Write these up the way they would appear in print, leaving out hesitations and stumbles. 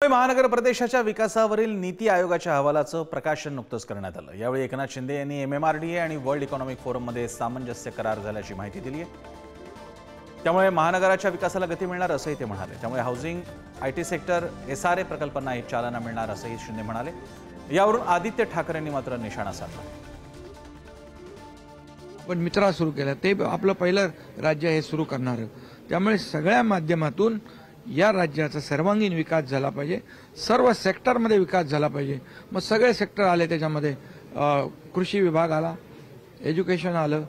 महानगर प्रदेशाच्या विकासावरील नीती आयोगाच्या अहवालाचं प्रकाशन नुकतंच करण्यात आलं। यावेळी एकनाथ शिंदे यांनी MMRDA आणि वर्ल्ड इकॉनॉमिक फोरममध्ये सामंजस्य करार झाल्याची माहिती दिली आहे। त्यामुळे महानगराच्या विकासाला गती मिळणार असंही ते म्हणाले। त्यामुळे हाऊसिंग, IT सेक्टर, SRA प्रकल्पांनाही चालना मिळणार असंही शिंदे म्हणाले। यावरून आदित्य ठाकरेंनी मात्र निशाणा साधला। पण मित्रा सुरू केला ते आपलं पहिलं राज्य हे सुरू करणार, त्यामुळे सगळ्या माध्यमातून या राज्याचा सर्वांगीण विकास झाला पाहिजे, सर्व सेक्टरमध्ये विकास झाला पाहिजे। मग सगळे सेक्टर आले, त्याच्यामध्ये कृषी विभाग आला, एज्युकेशन आलं,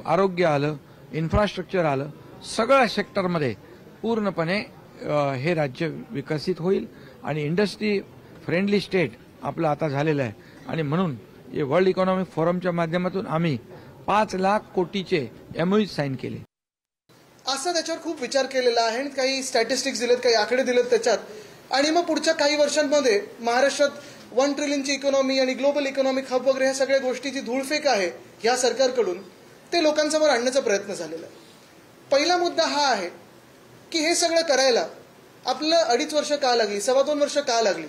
आरोग्य आलं, इन्फ्रास्ट्रक्चर आलं, सगळ्या सेक्टरमध्ये पूर्णपणे हे राज्य विकसित होईल आणि इंडस्ट्री फ्रेंडली स्टेट आपलं आता झालेलं आहे। आणि म्हणून हे वर्ल्ड इकॉनॉमिक फोरमच्या माध्यमातून आम्ही 5 लाख कोटीचे MOU साईन केले। असं त्याच्यावर खूप विचार केलेला आहे आणि काही स्टॅटिस्टिक्स दिलेत, काही आकडे दिलेत त्याच्यात। आणि मग पुढच्या काही वर्षांमध्ये महाराष्ट्रात 1 ट्रिलियनची इकॉनॉमी आणि ग्लोबल इकॉनॉमिक हब वगैरे ह्या सगळ्या गोष्टीची धूळफेक आहे या सरकारकडून, ते लोकांसमोर आणण्याचा प्रयत्न झालेला आहे। पहिला मुद्दा हा आहे की हे सगळं करायला आपल्याला 2.5 वर्ष का लागली, 2.25 वर्ष का लागली।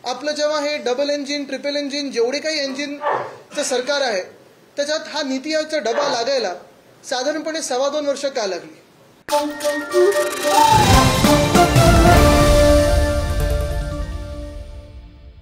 आपलं जेव्हा हे डबल इंजिन, ट्रिपल इंजिन, जेवढे काही इंजिनचं सरकार आहे त्याच्यात हा नीती आयोगचा डबा लागायला साधारणपणे 2.25 वर्ष का लागली।